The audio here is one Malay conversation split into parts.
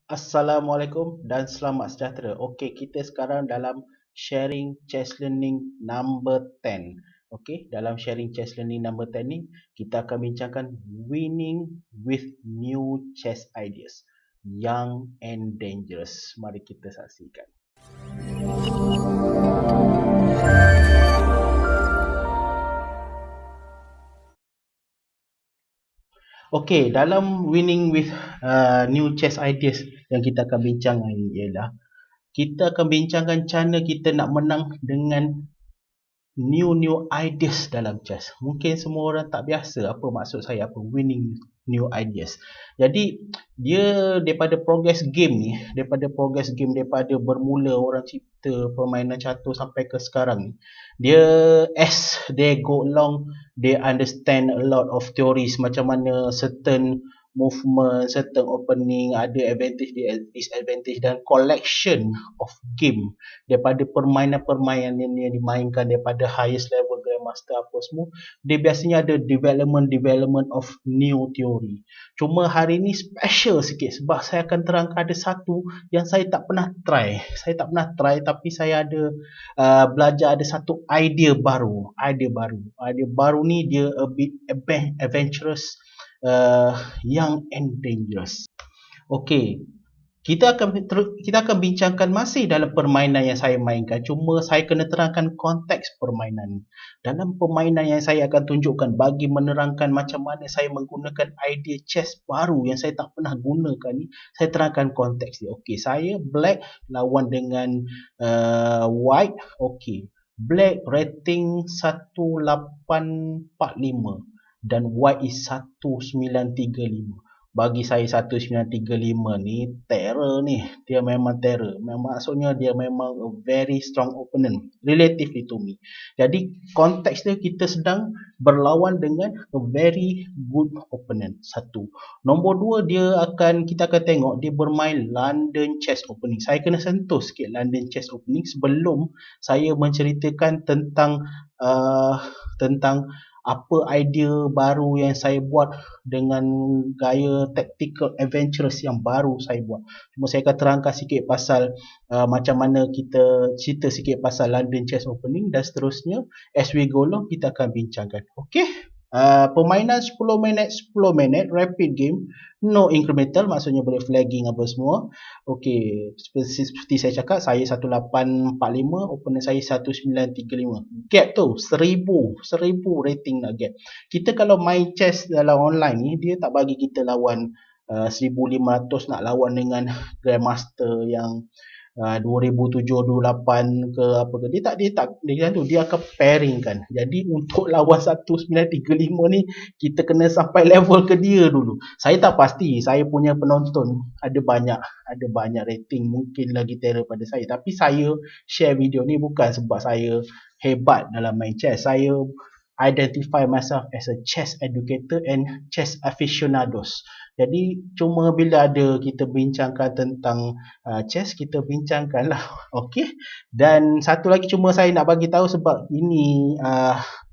Assalamualaikum dan selamat sejahtera. Okey, kita sekarang dalam sharing chess learning number 10. Okey, dalam sharing chess learning number 10 ni, kita akan bincangkan winning with new chess ideas. Young and dangerous. Mari kita saksikan. Okey, dalam winning with new chess ideas yang kita akan bincang hari ini ialah kita akan bincangkan cara kita nak menang dengan new ideas dalam chess. Mungkin semua orang tak biasa apa maksud saya, apa winning new ideas. Jadi dia daripada progress game ni, daripada bermula orang cipta permainan catur sampai ke sekarang ni, dia as they go along, they understand a lot of theories macam mana certain movement, certain opening, ada advantage, disadvantage dan collection of game daripada permainan-permainan yang dimainkan daripada highest level grandmaster apa semua, dia biasanya ada development of new theory. Cuma hari ni special sikit sebab saya akan terangkan ada satu yang saya tak pernah try. Tapi saya ada belajar ada satu idea baru. Idea baru ni dia a bit adventurous, young and dangerous. Okey, kita akan bincangkan masih dalam permainan yang saya mainkan, cuma saya kena terangkan konteks permainan ni. Dalam permainan yang saya akan tunjukkan bagi menerangkan macam mana saya menggunakan idea chess baru yang saya tak pernah gunakan ni, saya terangkan konteks dia. Okey, saya black lawan dengan white. Okey, black rating 1845 dan white is 1935. Bagi saya 1935 ni terror ni. Dia memang terror. Maksudnya dia memang a very strong opponent relatively to me. Jadi konteks dia kita sedang berlawan dengan a very good opponent. Satu. Nombor dua, kita akan tengok dia bermain London Chess Opening. Saya kena sentuh sikit London Chess Opening sebelum saya menceritakan tentang apa idea baru yang saya buat dengan gaya tactical adventurous yang baru saya buat. Cuma saya akan terangkan sikit pasal macam mana kita cerita sikit pasal London Chess Opening dan seterusnya. As we go along, kita akan bincangkan. Okey? Permainan 10 minit rapid game, no incremental, maksudnya boleh flagging apa semua. Okey, seperti saya cakap, saya 1845, opponent saya 1935. Gap tu 1000 rating nak gap. Kita kalau main chess dalam online ni, dia tak bagi kita lawan 1500 nak lawan dengan grandmaster yang 2007 28 ke apa ke, dia akan pairing kan. Jadi untuk lawan 1935 ni kita kena sampai level ke dia dulu. Saya tak pasti, saya punya penonton ada banyak rating, mungkin lagi terror pada saya, tapi saya share video ni bukan sebab saya hebat dalam main chess. Saya identify myself as a chess educator and chess aficionados. Jadi cuma bila ada kita bincangkan tentang chess, kita bincangkan lah. Okey. Dan satu lagi cuma saya nak bagi tahu sebab ini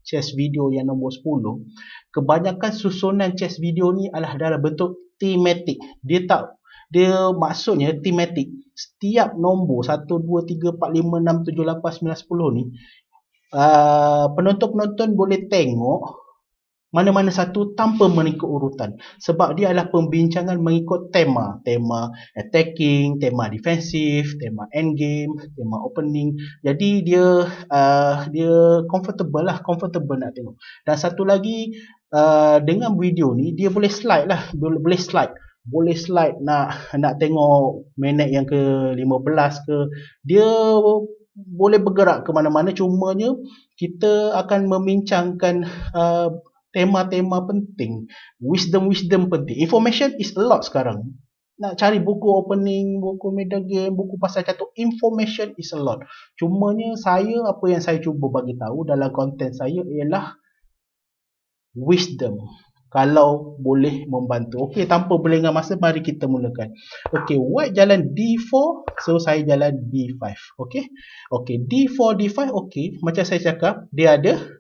chess video yang nombor 10. Kebanyakan susunan chess video ni adalah dalam bentuk thematic. Dia maksudnya thematic. Setiap nombor 1 2 3 4 5 6 7 8 9 10 ni penonton-penonton boleh tengok mana-mana satu tanpa mengikut urutan, sebab dia adalah pembincangan mengikut tema attacking, tema defensif, tema endgame, tema opening. Jadi dia comfortable nak tengok. Dan satu lagi, dengan video ni dia boleh slide nak tengok minit yang ke-15 ke, dia boleh bergerak ke mana-mana. Cumanya kita akan membincangkan tema-tema penting, wisdom penting. Information is a lot sekarang. Nak cari buku opening, buku middle game, buku pasal catur, information is a lot. Cumanya apa yang saya cuba bagi tahu dalam konten saya ialah wisdom, kalau boleh membantu. Okey, tanpa berlengah masa, mari kita mulakan. Okey, white jalan D4, so saya jalan D5. Okey, D4 D5. Okey, macam saya cakap, dia ada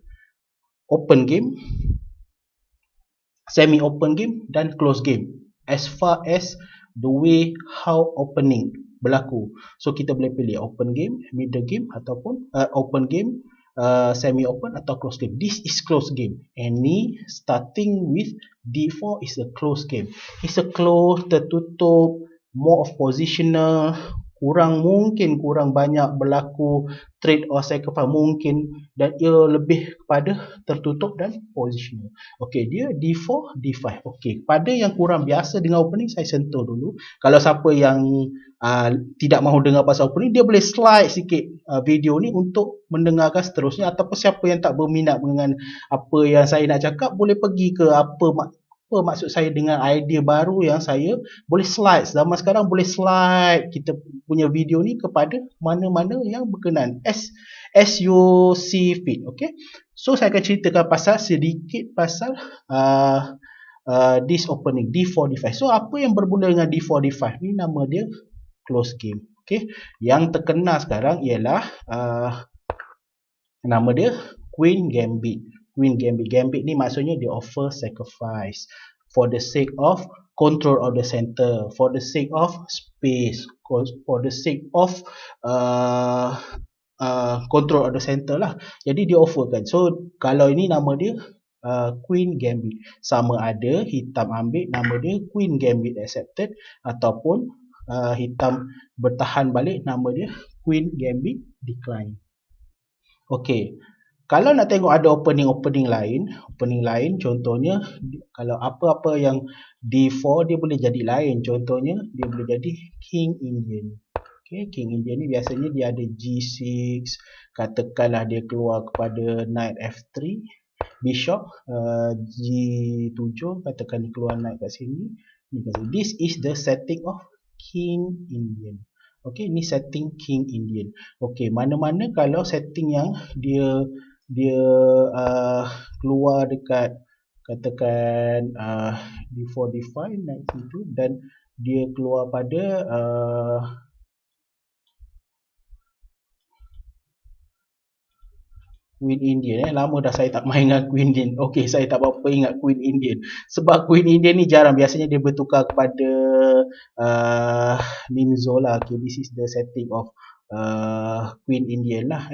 open game, semi open game dan close game. As far as the way how opening berlaku. So kita boleh pilih open game, middle game ataupun open game, semi open atau close game. This is close game. Any starting with D4 is a close game. It's a close, tertutup, more of positional, mungkin kurang banyak berlaku trade or sacrifice mungkin, dan ia lebih kepada tertutup dan positional. Okey, dia D4, D5. Okey, pada yang kurang biasa dengan opening saya sentuh dulu. Kalau siapa yang tidak mahu dengar pasal opening, dia boleh slide sikit video ni untuk mendengarkan seterusnya, ataupun siapa yang tak berminat dengan apa yang saya nak cakap boleh pergi ke apa maksud saya dengan idea baru yang saya boleh slide. Zaman sekarang boleh slide kita punya video ni kepada mana-mana yang berkenan as you see fit. Okay, so saya akan ceritakan sedikit pasal this opening D4 D5. So apa yang bermula dengan D4 D5 ni, nama dia close game. Okay, yang terkenal sekarang ialah nama dia Queen Gambit. Queen Gambit. Gambit ni maksudnya dia offer sacrifice for the sake of control of the center, for the sake of space, for the sake of control of the center lah. Jadi dia offerkan. So kalau ini nama dia Queen Gambit. Sama ada hitam ambil nama dia Queen Gambit accepted, ataupun hitam bertahan balik nama dia Queen Gambit decline. Okey. Kalau nak tengok ada opening lain contohnya kalau apa-apa yang D4 dia boleh jadi lain. Contohnya dia boleh jadi King Indian. Okay, King Indian ni biasanya dia ada G6, katakanlah dia keluar kepada Knight F3, Bishop G7, katakan dia keluar Knight kat sini. This is the setting of King Indian. Okey, ni setting King Indian. Okey, mana-mana kalau setting yang dia keluar dekat katakan D4 D5 naik situ, dan dia keluar pada Queen Indian. Lama dah saya tak main dengan Queen Indian. Okey, saya tak berapa ingat Queen Indian. Sebab Queen Indian ni jarang, biasanya dia bertukar kepada Nimzo lah. Okay, this is the setting of Queen Indian lah.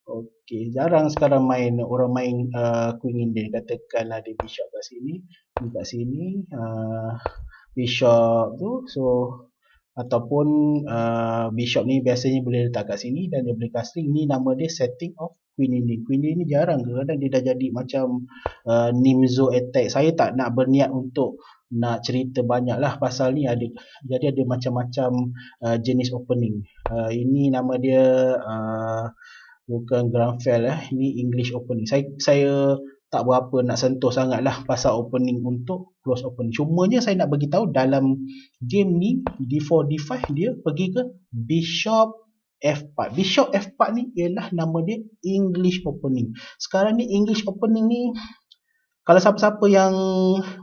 Okey, jarang sekarang orang main Queen Indian. Katakanlah ada Bishop kat sini, Bishop tu, so ataupun Bishop ni biasanya boleh letak kat sini dan dia boleh casting. Ni nama dia setting of Queen Indian. Queen Indian ni jarang, kadang-kadang dia dah jadi macam Nimzo attack. Saya tak nak berniat untuk nak cerita banyak lah pasal ni, jadi ada macam-macam jenis opening. Ini nama dia bukan Granfell, ini English opening. Saya tak berapa nak sentuh sangat lah pasal opening untuk close opening. Cumanya saya nak bagi tahu dalam game ni D4 D5 dia pergi ke Bishop F4. Bishop F4 ni ialah nama dia English opening. Sekarang ni English opening ni kalau siapa-siapa yang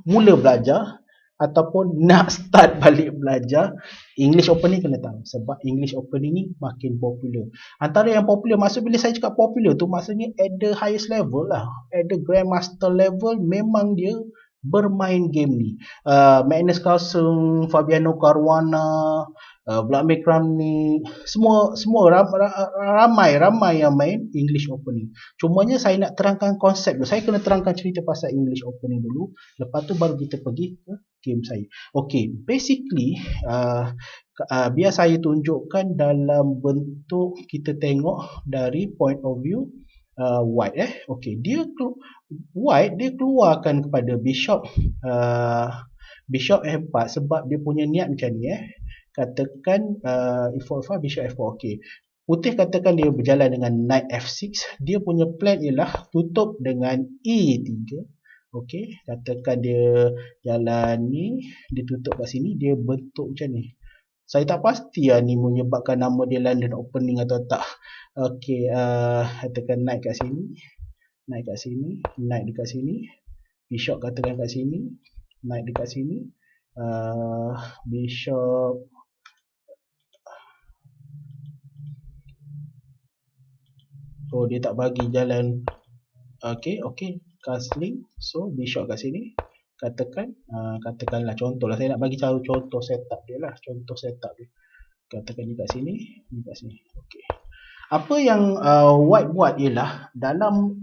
mula belajar ataupun nak start balik belajar, English opening kena tahu, sebab English opening ni makin popular. Antara yang popular, maksud bila saya cakap popular tu maksudnya at the highest level lah, at the grandmaster level memang dia bermain game ni. Magnus Carlsen, Fabiano Caruana, Vladimir Kramnik, semua ramai yang main English opening. Cumanya saya nak terangkan konsep dulu. Saya kena terangkan cerita pasal English opening dulu, lepas tu baru kita pergi ke game saya. Okay, basically biar saya tunjukkan dalam bentuk kita tengok dari point of view white. Okay, white dia keluarkan kepada Bishop F4 sebab dia punya niat macam ni. Katakan E4, Bishop F4. Okay, putih katakan dia berjalan dengan Knight F6, dia punya plan ialah tutup dengan E3. Okey, katakan dia jalan ni, dia tutup kat sini, dia bentuk macam ni. Saya tak pasti ni menyebabkan nama dia London opening atau tak. Okey, katakan Knight kat sini, Knight dekat sini, Bishop katakan kat sini, Knight dekat sini, Bishop dia tak bagi jalan. Okey, castling. So Bishop kat sini, katakanlah contoh lah, saya nak bagi contoh setup dia lah, contoh setup dia. Katakan ni kat sini, ni kat sini. Okey. Apa yang White buat ialah dalam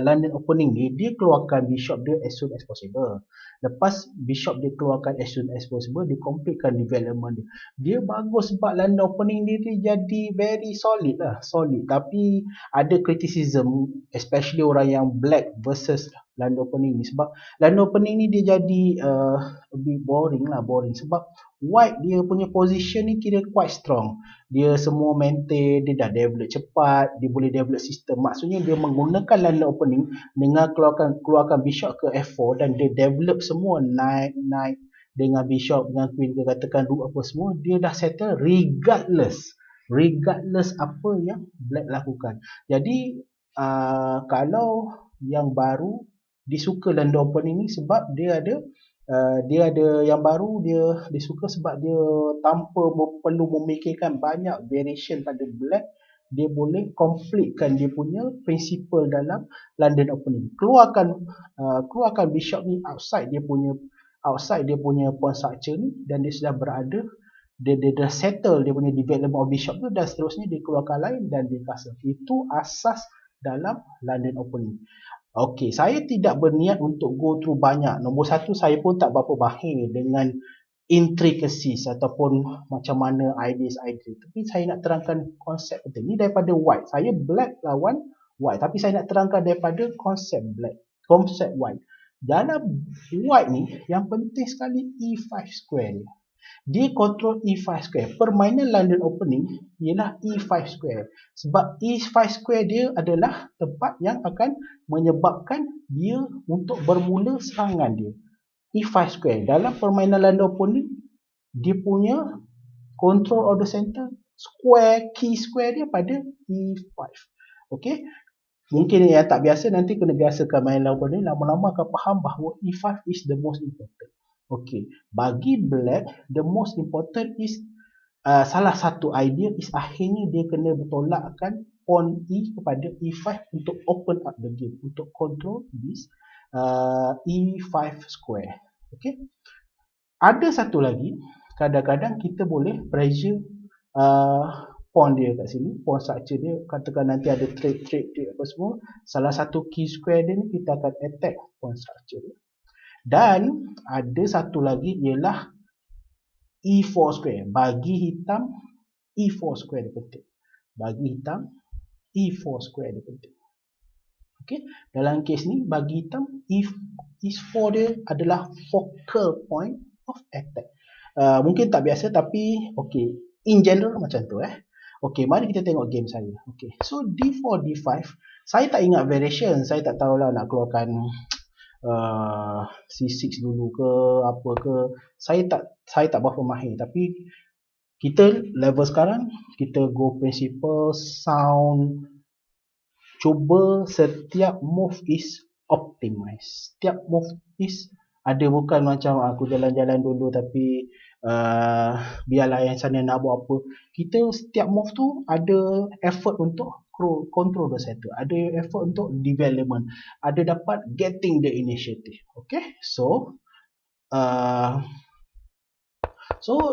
London Opening ni, dia keluarkan bishop dia as soon as possible. Lepas bishop dia keluarkan as soon as possible, dia completekan development dia. Dia bagus sebab London Opening dia jadi very solid lah, solid. Tapi ada criticism, especially orang yang black versus London Opening ni. Sebab London Opening ni dia jadi a bit boring lah, boring. Sebab White dia punya position ni kira quite strong. Dia semua maintain, dia dah develop cepat, dia boleh develop sistem. Maksudnya dia menggunakan London Opening dengan keluarkan bishop ke F4 dan dia develop semua knight dengan bishop, dengan queen ke katakan rook apa semua, dia dah settle regardless apa yang black lakukan. Jadi kalau yang baru disuka London Opening ni sebab dia ada yang baru, dia suka sebab dia tanpa perlu memikirkan banyak variation pada black, dia boleh completekan dia punya principle dalam London Opening. Keluarkan bishop ni outside dia punya pawn structure ni, dan dia sudah berada, dia dah settle dia punya development of bishop tu, dan seterusnya dia keluarkan lain dan dia castle. Itu asas dalam London Opening. Okey, saya tidak berniat untuk go through banyak. Nombor satu, saya pun tak berapa mahir dengan intricacies ataupun macam mana ideas. Tapi saya nak terangkan konsep penting. Ni daripada White. Saya black lawan White. Tapi saya nak terangkan daripada konsep black, konsep White. Dalam White ni, yang penting sekali E5 square ni. Dia control E5 square. Permainan London Opening ialah E5 square. Sebab E5 square dia adalah tempat yang akan menyebabkan dia untuk bermula serangan dia. E5 square. Dalam permainan London Opening, dia punya control of the center square, key square dia pada E5. Okey. Mungkin yang tak biasa nanti kena biasakan main London Opening, lama-lama akan faham bahawa E5 is the most important. Okey, bagi black, the most important is salah satu idea is akhirnya dia kena bertolakkan pawn E kepada E5 untuk open up the game, untuk control this E5 square. Okey. Ada satu lagi, kadang-kadang kita boleh pressure pawn dia kat sini, pawn structure dia, katakan nanti ada trade apa semua, salah satu key square dia ni kita akan attack pawn structure dia. Dan ada satu lagi ialah E4 square. Bagi hitam, E4 square dia penting. Bagi hitam, E4 square dia penting. Okay. Dalam kes ni, bagi hitam, E4 dia adalah focal point of attack. Mungkin tak biasa tapi okay. In general macam tu Okay, mari kita tengok game saya. Okay. So D4, D5, saya tak ingat variation. Saya tak tahulah nak keluarkan C6 dulu ke apa ke, saya tak berapa mahir. Tapi kita level sekarang, kita go principle sound, cuba setiap move is optimized. Setiap move is ada, bukan macam aku jalan-jalan dulu tapi biarlah yang sana nak buat apa. Kita setiap move tu ada effort untuk control the center, ada effort untuk development, ada dapat getting the initiative. Okay, so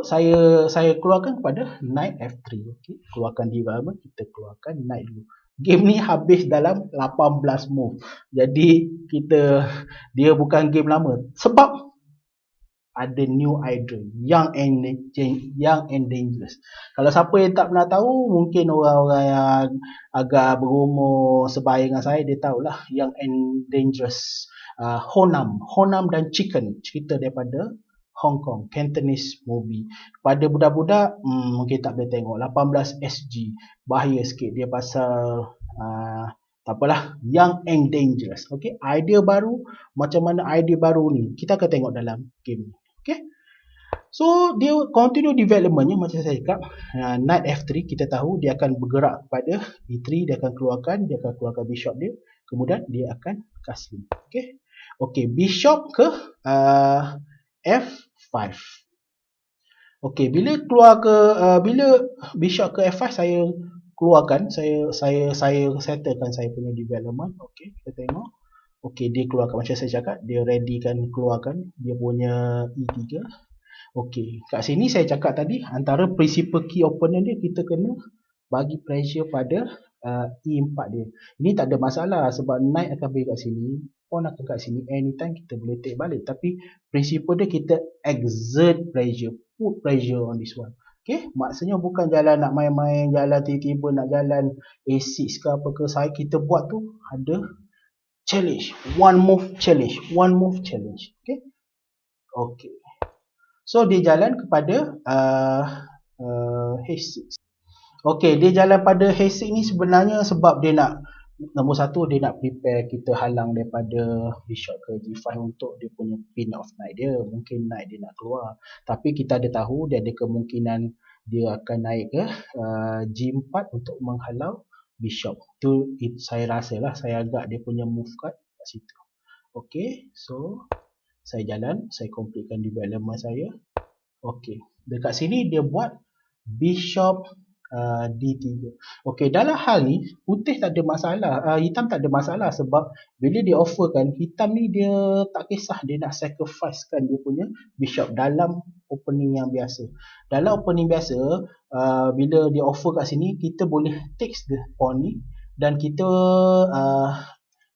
saya keluarkan kepada knight F3. Okay, keluarkan development, kita keluarkan knight dulu. Game ni habis dalam 18 move, jadi dia bukan game lama sebab ada new idea, young and dangerous. Kalau siapa yang tak pernah tahu, mungkin orang-orang yang agak berumur sebaya dengan saya, dia tahulah young and dangerous. Honam dan Chicken, cerita daripada Hong Kong, Cantonese movie. Pada budak-budak mungkin tak boleh tengok, 18 SG, bahaya sikit dia pasal tak apalah, young and dangerous. Okay, idea baru, macam mana idea baru ni kita akan tengok dalam game ni. Okay, so dia continue developmentnya macam saya cakap. Knight F3, kita tahu dia akan bergerak kepada E3, dia akan keluarkan bishop dia, kemudian dia akan castle. Okay, bishop ke F5. Okay, bila bishop ke F5, saya keluarkan, saya settlekan saya punya development. Okay, kita tengok. Okey, dia keluarkan macam saya cakap, dia ready kan keluarkan dia punya E3. Okey, kat sini saya cakap tadi antara principal key opponent dia kita kena bagi pressure pada E4 dia. Ini tak ada masalah sebab knight akan pergi kat sini, pawn akan kat sini, anytime kita boleh take balik. Tapi principal dia kita exert pressure, put pressure on this one. Okay, maksudnya bukan jalan nak main-main, jalan tiba-tiba nak jalan A6 ke apa ke, saya kita buat tu ada challenge, one move challenge, one move challenge. Okay, okay. So dia jalan kepada H6. Okey, dia jalan pada H6 ni sebenarnya sebab dia nak, nombor satu dia nak prepare kita halang daripada bishop ke G5 untuk dia punya pin of knight dia. Mungkin knight dia nak keluar. Tapi kita ada tahu dia ada kemungkinan dia akan naik ke G4 untuk menghalau bishop. Tu saya rasa lah, saya agak dia punya move card kat situ. Okey, so saya jalan, saya completekan development saya. Okey, dekat sini dia buat bishop D3. Okey, dalam hal ni putih tak ada masalah, hitam tak ada masalah sebab bila dia offerkan, hitam ni dia tak kisah dia nak sacrificekan dia punya bishop dalam opening yang biasa. Dalam opening biasa, bila dia offer kat sini, kita boleh takes the pawn ni dan kita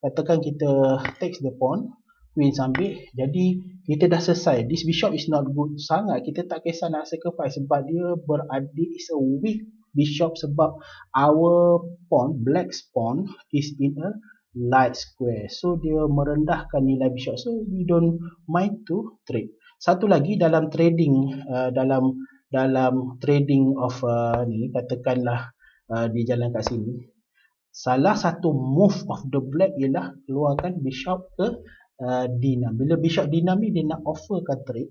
katakan kita takes the pawn, queen ambil, jadi kita dah selesai. This bishop is not good sangat, kita tak kisah nak sacrifice sebab dia beradik, is a weak bishop sebab our pawn, black's pawn is in a light square, so dia merendahkan nilai bishop, so we don't mind to trade. Satu lagi dalam trading, dalam trading of ni, katakanlah dia jalan kat sini, salah satu move of the black ialah keluarkan bishop ke D6. Bila bishop D6 ni dia nak offerkan trade,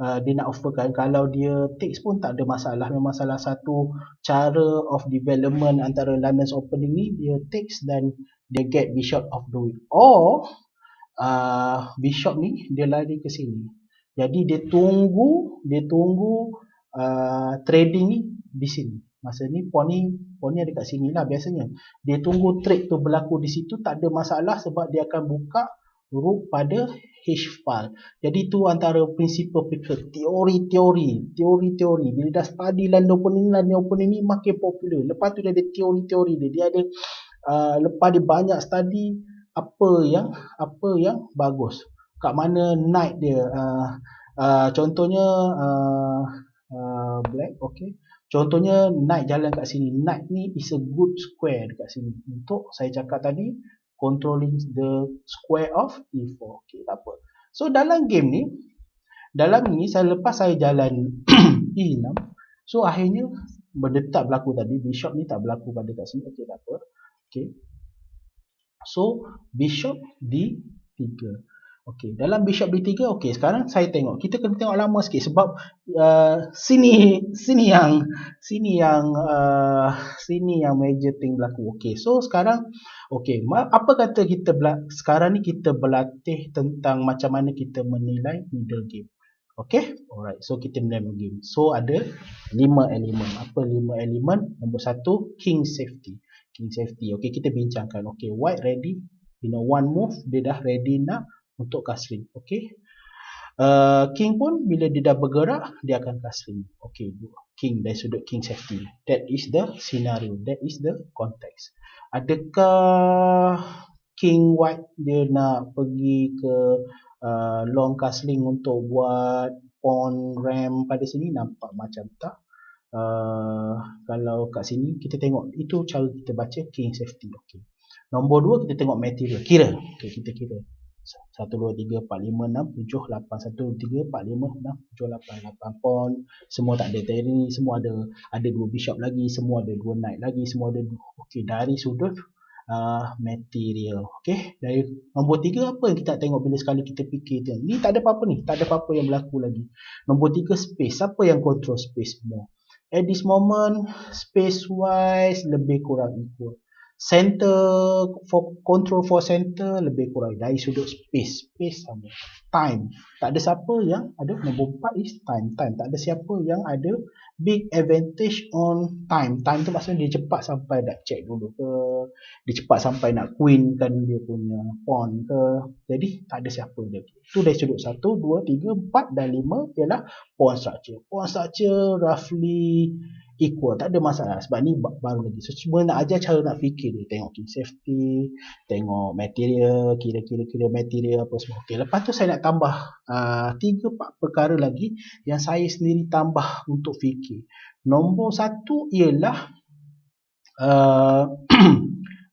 dia nak offerkan, kalau dia takes pun tak ada masalah. Memang salah satu cara of development antara London's opening ni, dia takes dan dia get bishop of the week, or bishop ni dia lari ke sini, jadi dia tunggu trading ni di sini. Masa ni pawn ni ada kat sini lah biasanya, dia tunggu trade tu berlaku di situ, tak ada masalah sebab dia akan buka rook pada H file. Jadi tu antara prinsipal teori. Bila dah study London opening ni makin popular. Lepas tu dia ada teori dia ada lepas dia banyak study apa yang bagus, kat mana knight dia, contohnya black, okay, contohnya knight jalan kat sini, knight ni is a good square dekat sini untuk saya cakap tadi controlling the square of E4. Okay, tak apa. So dalam game ni, saya lepas saya jalan E6, so akhirnya benda tak berlaku tadi, bishop ni tak berlaku pada kat sini. Okay, tak apa. Okay, so bishop D3. Okey, dalam bishop D3, okey, sekarang saya tengok, kita kena tengok lama sikit sebab sini yang major thing berlaku. Okey, so sekarang okey, apa kata kita sekarang ni kita berlatih tentang macam mana kita menilai middle game. Okey, alright, so kita menilai game. So ada 5 elemen. Apa 5 elemen? Nombor 1, king safety. Okey, kita bincangkan. Okey, white ready, one move dia dah ready nak untuk castling. Okey, king pun bila dia dah bergerak dia akan castling. Okey, king dari sudut king safety. That is the scenario, that is the context. Adakah king white dia nak pergi ke long castling untuk buat pawn ram pada sini? Nampak macam tak. Kalau kat sini kita tengok, itu cara kita baca king safety. Okey, nombor 2 kita tengok material, kira. Okey, kita kira 1, 2, 3, 4, 5, 6, 7, 8 1, 2, 3, 4, 5, 6, 7, 8 pawn, semua tak ada terry, semua ada 2 bishop lagi, semua ada 2 knight lagi, semua ada 2. Okey, dari sudut material. Okey, dari nombor 3 apa yang kita tengok bila sekali kita fikir tu, ni tak ada apa-apa ni, tak ada apa-apa yang berlaku lagi. Nombor 3 space, siapa yang control space more? At this moment space wise lebih kurang equal. Center, control for center lebih kurang dari sudut space sama. Time, tak ada siapa yang ada. Nombor 4 is time, tak ada siapa yang ada big advantage on time. Time tu maksudnya dia cepat sampai nak check dulu ke, dia cepat sampai nak queen kan dia punya pawn ke. Jadi tak ada siapa dia. Itu dari sudut 1, 2, 3, 4 dan 5 ialah pawn structure. Pawn structure roughly equal, tak ada masalah sebab ni baru lagi. So cuma nak ajar cara nak fikir dia. Tengok king safety, tengok material, kira-kira material apa semua. Okey, lepas tu saya nak tambah 3-4 perkara lagi yang saya sendiri tambah untuk fikir. Nombor satu ialah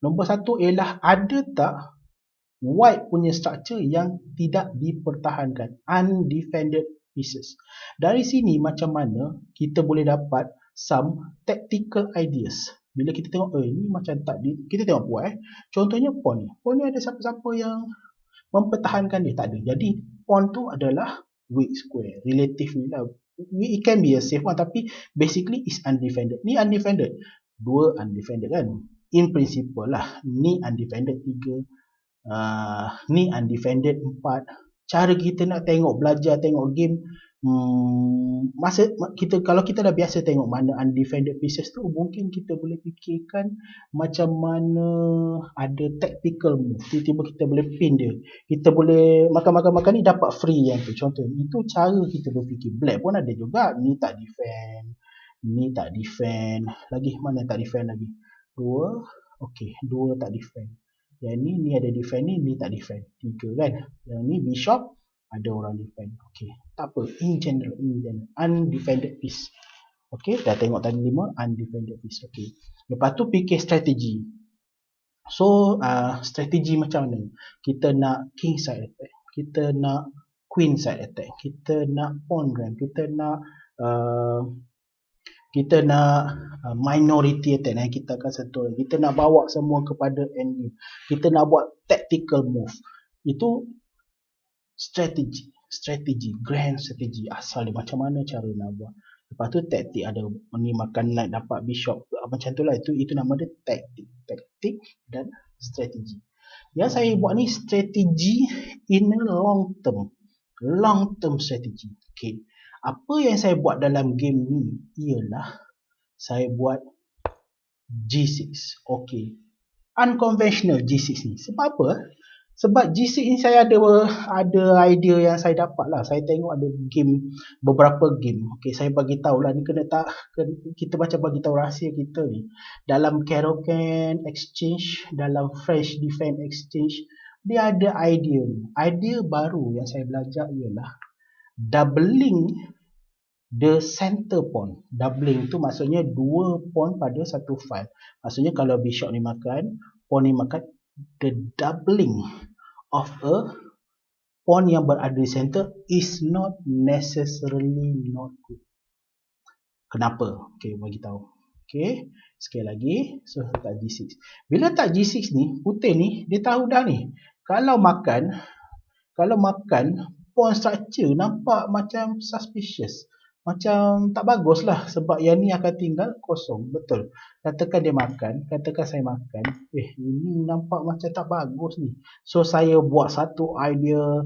nombor satu ialah ada tak white punya structure yang tidak dipertahankan, undefended pieces. Dari sini macam mana kita boleh dapat some tactical ideas. Bila kita tengok ini macam tak kita tengok buat contohnya pawn ni. Pawn ni ada siapa-siapa yang mempertahankan dia? Tak ada. Jadi pawn tu adalah weak square. Relatively lah. It can be a safe one tapi basically is undefended. Ni undefended. 2 undefended kan. In principle lah. Ni undefended 3. Ni undefended 4. Cara kita nak tengok, belajar tengok game, masa kita, kalau kita dah biasa tengok mana undefended pieces tu, mungkin kita boleh fikirkan macam mana ada tactical move, tiba-tiba kita boleh pin dia, kita boleh makan ni dapat free yang tu. Contoh itu cara kita berfikir. Black pun ada juga, ni tak defend, ni tak defend lagi, mana tak defend lagi, 2, okey, 2 tak defend. Yang ni ada defend, ni tak defend. 3 kan. Yang ni bishop ada orang defend. Okey, tak apa. In general undefended piece. Okey, dah tengok tadi 5 undefended piece. Okey. Lepas tu fikir strategi. So, strategi macam mana? Kita nak king side attack. Kita nak queen side attack. Kita nak pawn ramp. Kita nak minority attack yang kita akan sentuh. Kita nak bawa semua kepada endgame. Kita nak buat tactical move. Itu strategi, grand strategi. Asal dia macam mana cara nak buat. Lepas tu taktik, ada ni makan knight dapat bishop macam tu lah. Itu nama dia taktik dan strategi. Yang saya buat ni strategi in a long term strategi. Okay. Apa yang saya buat dalam game ni ialah saya buat G6. Okay. Unconventional G6 ni. Sebab apa? Sebab G6 ni saya ada idea yang saya dapat lah. Saya tengok ada game, beberapa game. Okay, saya bagi tahu lah ni kita macam bagi tahu rahsia kita ni. Dalam Caro-Kann Exchange, dalam French Defense Exchange, dia ada idea ni. Idea baru yang saya belajar ialah doubling the center pawn. Doubling tu maksudnya 2 pawn pada satu file. Maksudnya kalau bishop ni makan, pawn ni makan, the doubling of a pawn yang berada di center is not necessarily not good. Kenapa? Okey, bagi tahu. Okey, sekali lagi. So tak G6. Bila tak G6 ni, putih ni dia tahu dah ni. Kalau makan pawn structure nampak macam suspicious. Macam tak bagus lah sebab yang ni akan tinggal kosong. Betul. Katakan dia makan, katakan saya makan. Ini nampak macam tak bagus ni. So saya buat satu idea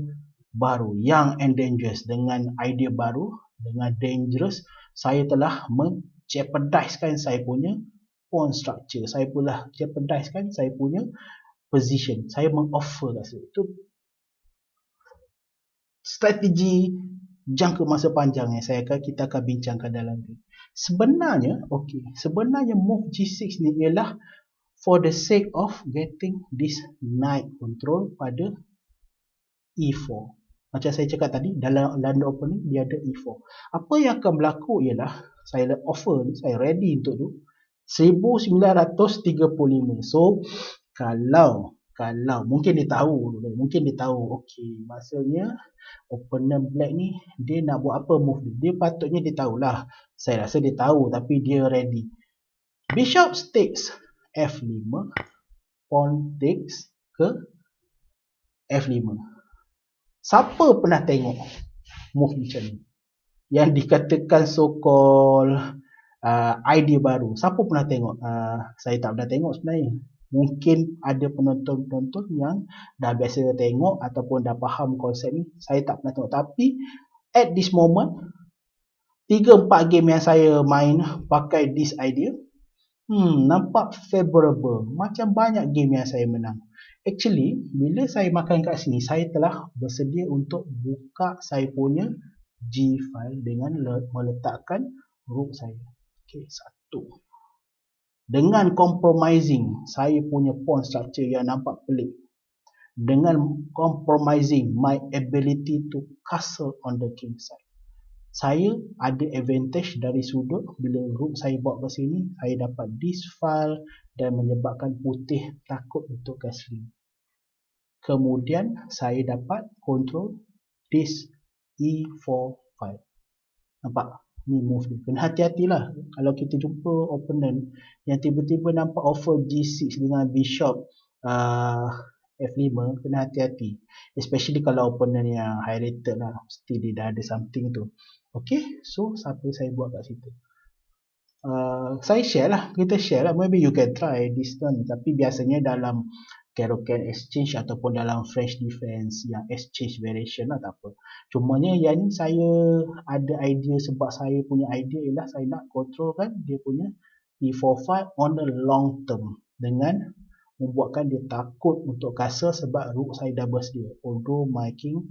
baru, young and dangerous. Dengan idea baru, dengan dangerous, saya telah menjeopardizekan saya punya pawn structure. Saya pula jeopardizekan saya punya position. Saya mengoffer rasa. Itu strategi jangka masa panjang yang kita akan bincangkan dalam ni. Sebenarnya move G6 ni ialah for the sake of getting this knight control pada E4. Macam saya cakap tadi, dalam London Open ni dia ada E4. Apa yang akan berlaku ialah saya offer ni, saya ready untuk tu 1935. So kalau mungkin dia tahu, okey, maksudnya opponent black ni dia nak buat apa move dia patutnya dia tahulah. Saya rasa dia tahu tapi dia ready. Bishop takes F5, pawn takes ke F5. Siapa pernah tengok move macam ni yang dikatakan so called idea baru? Siapa pernah tengok? Saya tak pernah tengok sebenarnya. Mungkin ada penonton-penonton yang dah biasa tengok ataupun dah faham konsep ni. Saya tak pernah tengok. Tapi at this moment, 3-4 game yang saya main pakai this idea, nampak favorable. Macam banyak game yang saya menang. Actually, bila saya makan kat sini, saya telah bersedia untuk buka saya punya G file dengan meletakkan root saya. Okay, satu. Dengan compromising saya punya pawn structure yang nampak pelik. Dengan compromising my ability to castle on the king side. Saya ada advantage dari sudut bila rook saya bawa ke sini, saya dapat this file dan menyebabkan putih takut untuk castling. Kemudian saya dapat control this E4 file. Nampak? Ni move ni. Kena hati-hatilah kalau kita jumpa opponent yang tiba-tiba nampak offer G6 dengan bishop F5, kena hati-hati. Especially kalau opponent yang high rated lah, mesti dia dah ada something tu. Okay, so siapa saya buat kat situ? Saya share lah, kita share lah. Maybe you can try this one. Tapi biasanya dalam Caro-Can exchange ataupun dalam French defense yang exchange variation lah, tak apa. Cumanya yang ni saya ada idea, sebab saya punya idea ialah saya nak control kan dia punya E4-5 on the long term dengan membuatkan dia takut untuk castle sebab rook saya dah bersedia. Although my king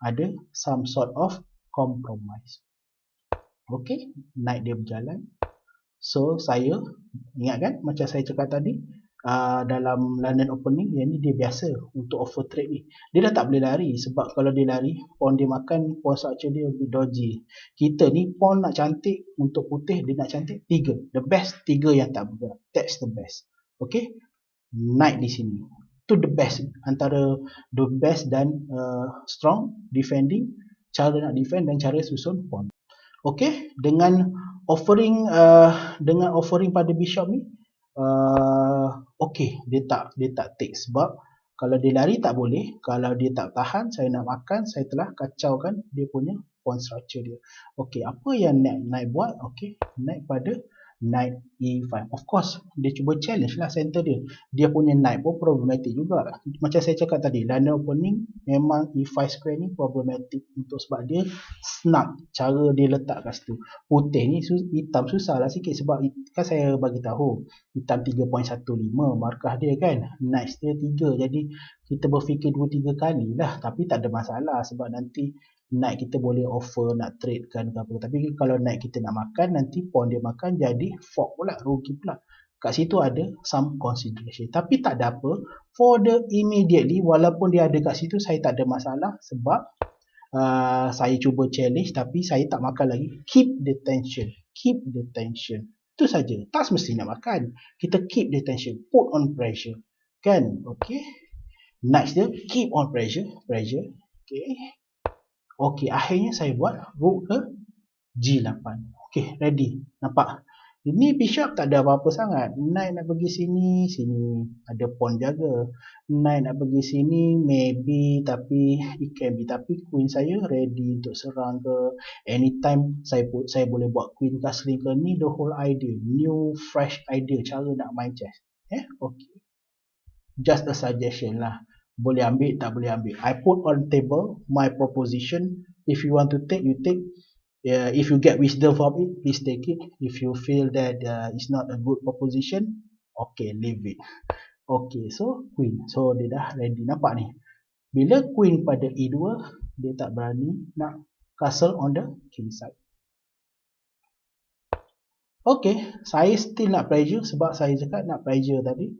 ada some sort of compromise. Okay, knight dia berjalan. So saya ingat kan macam saya cakap tadi, dalam London Opening yang ni dia biasa untuk offer trade ni. Dia dah tak boleh lari sebab kalau dia lari, pawn dia makan, pawn structure dia lebih dodgy. Kita ni pawn nak cantik untuk putih, dia nak cantik 3. The best 3 yang tak bergerak. That's the best. Okay, knight di sini. Itu the best antara the best dan strong defending, cara nak defend dan cara susun pawn. Okay, dengan offering pada bishop ni, okay, dia tak take sebab kalau dia lari tak boleh, kalau dia tak tahan, saya nak makan, saya telah kacaukan dia punya pawn structure dia. Okay, apa yang knight buat? Okay, knight pada knight E5. Of course, dia cuba challenge lah center dia. Dia punya knight pun problematic juga. Macam saya cakap tadi, London Opening memang E5 square ni problematic untuk sebab dia snap cara dia letak kat situ. Putih ni hitam susah lah sikit sebab kan saya bagi tahu hitam 3.15 markah dia kan, knight dia 3, jadi kita berfikir 2-3 kali lah, tapi tak ada masalah sebab nanti knight kita boleh offer nak trade kan ke apa. Tapi kalau knight kita nak makan, nanti pawn dia makan jadi fork pula, rugi pula. Kat situ ada some consideration. Tapi tak ada apa, for the immediately, walaupun dia ada kat situ, saya tak ada masalah sebab saya cuba challenge tapi saya tak makan lagi. Keep the tension. Keep the tension. Itu saja. Tak semesti nak makan. Kita keep the tension. Put on pressure. Kan? Okay. Knight dia keep on pressure. Pressure. Okay. Okay, akhirnya saya buat rook ke G8. Okay, ready. Nampak? Ini bishop tak ada apa-apa sangat. Knight nak pergi sini, sini ada pawn jaga. Knight nak pergi sini, maybe, tapi it can be. Tapi queen saya ready untuk serang ke. Anytime saya boleh buat queen castling ke. Ni the whole idea. New, fresh idea cara nak main chess. Okay. Just a suggestion lah. Boleh ambil, tak boleh ambil. I put on table my proposition. If you want to take, you take. If you get wisdom from it, please take it. If you feel that it's not a good proposition, okay, leave it. Okay, so queen. So dia dah ready. Nampak ni? Bila queen pada E2, dia tak berani nak castle on the king side. Okay, saya still nak pressure sebab saya cakap nak pressure tadi.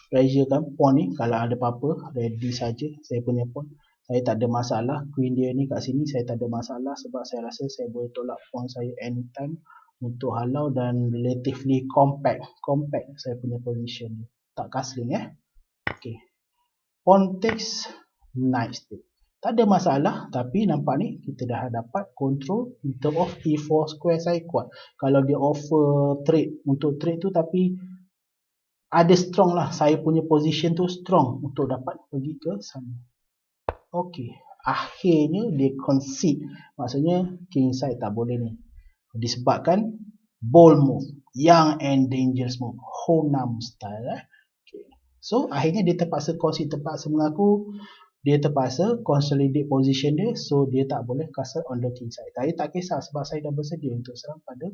Pressure kan pawn ni, kalau ada apa-apa ready saja saya punya pawn. Saya tak ada masalah, queen dia ni kat sini saya tak ada masalah sebab saya rasa saya boleh tolak pawn saya anytime untuk halau dan relatively compact saya punya position ni. Tak castling Okay. Pawn takes, knight take. Tak ada masalah, tapi nampak ni kita dah dapat control in term of E4 square saya kuat. Kalau dia offer trade untuk trade tu, tapi ada strong lah, saya punya position tu strong untuk dapat pergi ke sana. Okay, akhirnya dia concede, maksudnya king side tak boleh ni disebabkan bold move, young and dangerous move, Honam style Okay. So akhirnya dia terpaksa concede, terpaksa mengaku dia terpaksa consolidate position dia, so dia tak boleh castle on the king side. Saya tak kisah sebab saya dah bersedia untuk serang pada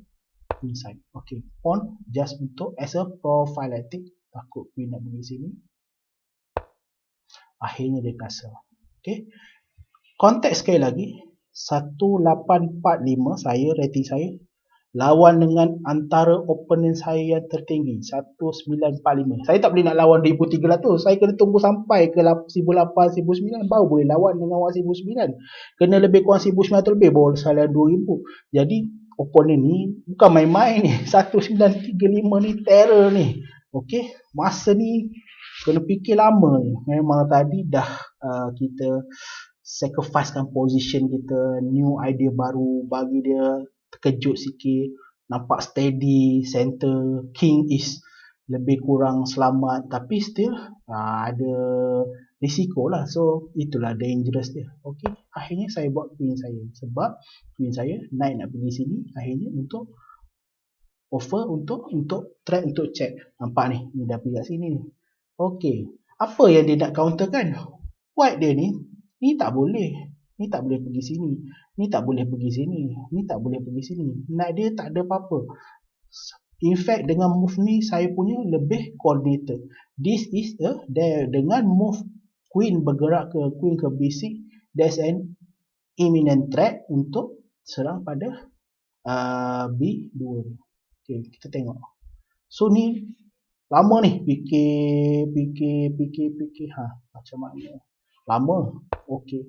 queen side. Okay, pawn just untuk as a prophylactic, takut queen nak pergi sini. Akhirnya dia castle. Okay, konteks sekali lagi 1845 saya, rating saya lawan dengan antara opponent saya yang tertinggi 1945. Saya tak boleh nak lawan 1300. Saya kena tunggu sampai ke 1800, 1900 baru boleh lawan dengan orang 1900. Kena lebih kurang 1900 lebih baru salah 2000. Jadi opponent ni bukan main-main ni. 1935 ni terror ni. Okey, masa ni kena fikir lama ni. Memang tadi dah kita sacrificekan position kita, new idea baru bagi dia terkejut sikit, nampak steady, center, king is lebih kurang selamat, tapi still ada risiko lah, so itulah dangerous dia. Okay, akhirnya saya buat queen saya, sebab queen saya naik nak pergi sini, akhirnya untuk offer untuk try untuk check. Nampak ni dah pergi kat sini ni. Okay, apa yang dia nak counter kan? White dia ni tak boleh. Ni tak boleh pergi sini. Ni tak boleh pergi sini. Ni tak boleh pergi sini. Nak dia tak ada apa-apa. In fact, dengan move ni saya punya lebih coordinated. This is dengan move queen bergerak ke queen ke b6, there's an imminent threat untuk serang pada b2. Okay, kita tengok. So ni lama ni fikir. Macam mana? Lama. Okay.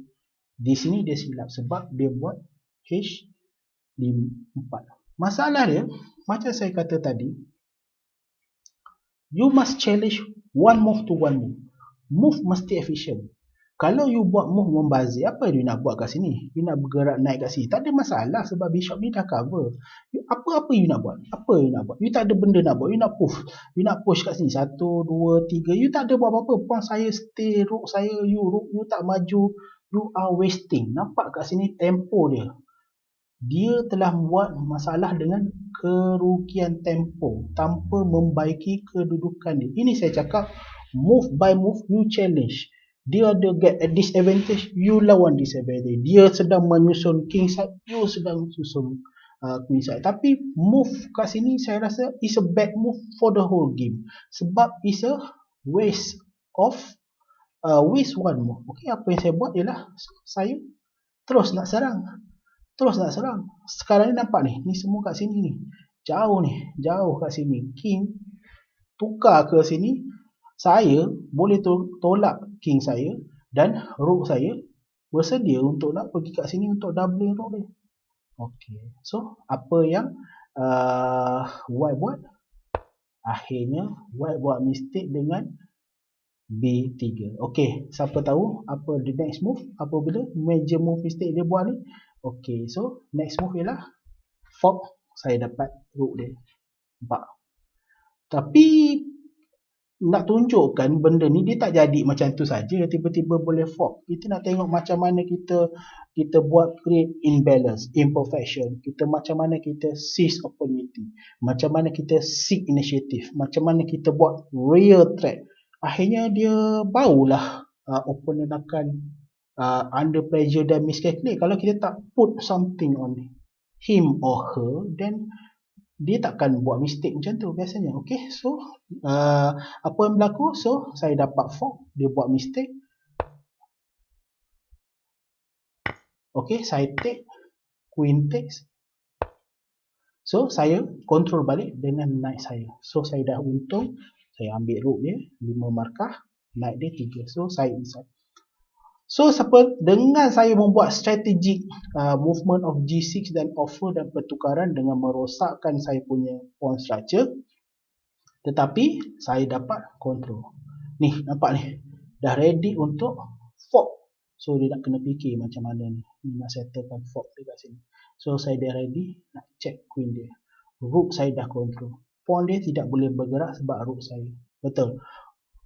Di sini dia silap sebab dia buat H4. Masalah dia, macam saya kata tadi, you must challenge one move to one move. Move mesti efficient. Kalau you buat move membazir, apa you nak buat kat sini? You nak bergerak naik kat sini. Tak ada masalah sebab bishop ni dah cover. Apa you nak buat? Apa you nak buat? You tak ada benda nak buat. You nak push. You nak push kat sini. 1, 2, 3. You tak ada buat apa-apa. Pawn saya stay, rook saya, you tak maju. You are wasting. Nampak kat sini tempo dia. Dia telah membuat masalah dengan kerugian tempo tanpa membaiki kedudukan dia. Ini saya cakap, move by move you challenge. Dia ada get a disadvantage, you lawan disadvantage. Dia sedang menyusun king side, you sedang menyusun queen side. Tapi move kat sini saya rasa is a bad move for the whole game. Sebab is a waste one move. Okay, apa yang saya buat ialah saya terus nak serang. Sekarang ni nampak ni semua kat sini ni. Jauh kat sini. King tukar ke sini. Saya boleh tolak king saya dan rook saya bersedia untuk nak pergi kat sini untuk doubling rook dia. Okay. So, apa yang White buat? Akhirnya White buat mistake dengan B3. Okay, siapa tahu apa the next move apabila major move mistake dia buat ni. Okay, so next move ialah fork. Saya dapat rook dia. Nampak? Tapi nak tunjukkan benda ni dia tak jadi macam tu saja tiba-tiba boleh fork. Kita nak tengok macam mana kita buat create imbalance, imperfection. Kita macam mana kita seize opportunity. Macam mana kita seek initiative. Macam mana kita buat real threat. Akhirnya dia baulah opponent akan under pressure dan miscalculate. Kalau kita tak put something on him or her, then dia takkan buat mistake macam tu biasanya. Okay, so apa yang berlaku? So saya dapat fork, dia buat mistake. Okay, saya take, queen takes. So saya control balik dengan knight saya. So saya dah untung. Saya ambil rook dia 5 markah, knight dia 3. So saya inside. So dengan saya membuat strategic movement of G6 dan offer dan pertukaran dengan merosakkan saya punya pawn structure, tetapi saya dapat control. Ni nampak ni, dah ready untuk fork. So dia nak kena fikir macam mana ni. Ni nak settlekan fork dekat sini. So saya dah ready nak check queen dia. Rook saya dah control. Pawn dia tidak boleh bergerak sebab rook saya. Betul.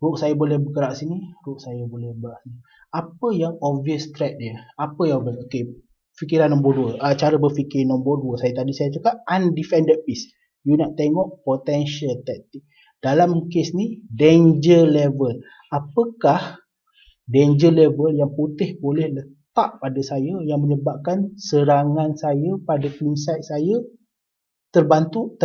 Rook saya boleh bergerak sini, rook saya boleh bergerak sini. Apa yang obvious threat dia? Apa yang obvious? Okay, fikiran nombor 2. Cara berfikir nombor 2. Saya cakap undefended piece. You nak tengok potential tactic. Dalam kes ni, danger level. Apakah danger level yang putih boleh letak pada saya yang menyebabkan serangan saya pada queen side saya terbantu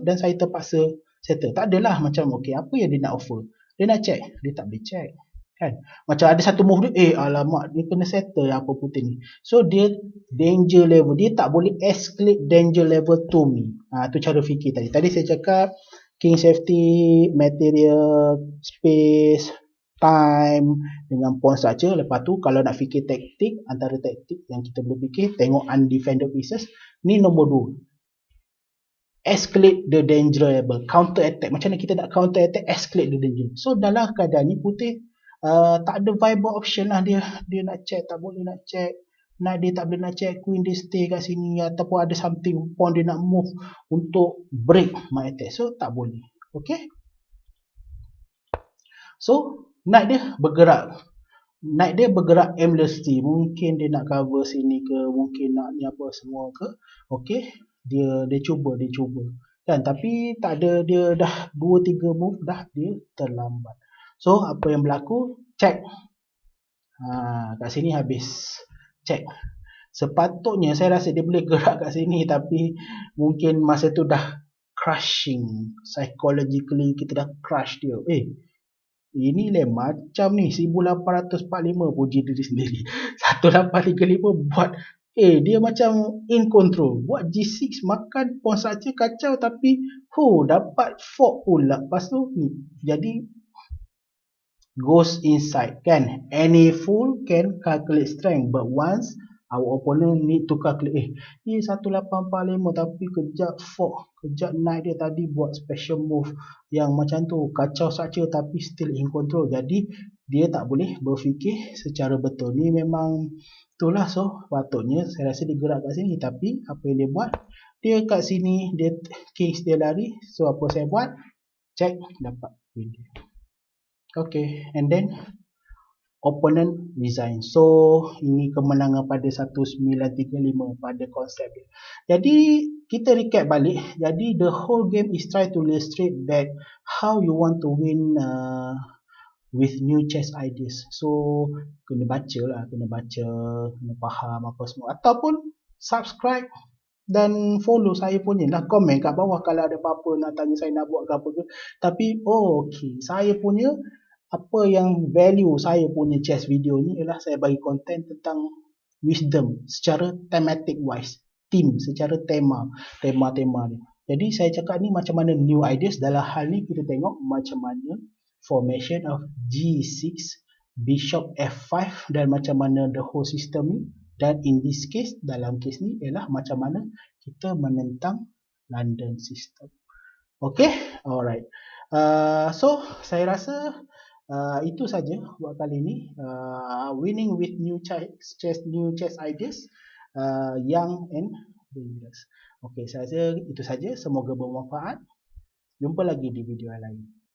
dan saya terpaksa settle. Tak adalah macam okey apa yang dia nak offer. Dia nak check, dia tak boleh check. Kan? Macam ada satu move dia, alamak dia kena settle apa putih ni. So dia danger level, dia tak boleh escalate danger level to me. Tu cara fikir tadi. Tadi saya cakap king safety, material, space, time dengan pawn structure. Lepas tu kalau nak fikir taktik, antara taktik yang kita boleh fikir, tengok undefended pieces. Ni nombor 2. Escalate the danger level, counter attack. Macam mana kita nak counter attack, escalate the danger. So dalam keadaan ni putih tak ada viable option lah. Dia nak check, tak boleh nak check. Dia tak boleh nak check, queen dia stay kat sini, ataupun ada something, pawn dia nak move untuk break my attack. So tak boleh. Okay. So knight dia bergerak. Knight dia bergerak aimlessly. Mungkin dia nak cover sini ke, mungkin nak ni apa semua ke. Okay. Dia cuba kan, tapi tak ada, dia dah 2-3 move dah dia terlambat. So apa yang berlaku, check. Kat sini habis check. Sepatutnya saya rasa dia boleh gerak kat sini, tapi mungkin masa tu dah crushing, psychologically kita dah crush dia. Ini lain macam ni, 1845 puji diri sendiri. 1835 buat dia macam in control. Buat G6 makan pawn saja kacau, tapi dapat fork pula. Lepas tu ni. Jadi goes inside kan. Any fool can calculate strength, but once our opponent need to calculate, ni 1845 tapi kejap fork, kejap knight dia tadi buat special move yang macam tu, kacau saja tapi still in control. Jadi dia tak boleh berfikir secara betul. Ni memang itulah. So patutnya saya rasa dia gerak kat sini, tapi apa yang dia buat, dia kat sini, dia kings dia lari. So apa saya buat, check, dapat win dia. Okay, and then opponent resign. So ini kemenangan pada 1935 pada konsep dia. Jadi kita recap balik. Jadi the whole game is try to illustrate that how you want to win with new chess ideas. So kena baca lah, kena faham apa semua, ataupun subscribe dan follow saya punya lah, komen kat bawah kalau ada apa-apa nak tanya saya nak buat ke apa ke. Tapi okay, saya punya apa yang value saya punya chess video ni ialah saya bagi konten tentang wisdom secara thematic wise, theme, secara tema ni. Jadi saya cakap ni macam mana new ideas. Dalam hal ni kita tengok macam mana formation of G6, bishop F5 dan macam mana the whole system ni. Dan in this case, dalam case ni ialah macam mana kita menentang London system. Okay, alright. So saya rasa itu saja buat kali ni. Winning with new chess ideas, young and dangerous. Okay, saya rasa itu saja. Semoga bermanfaat. Jumpa lagi di video lain.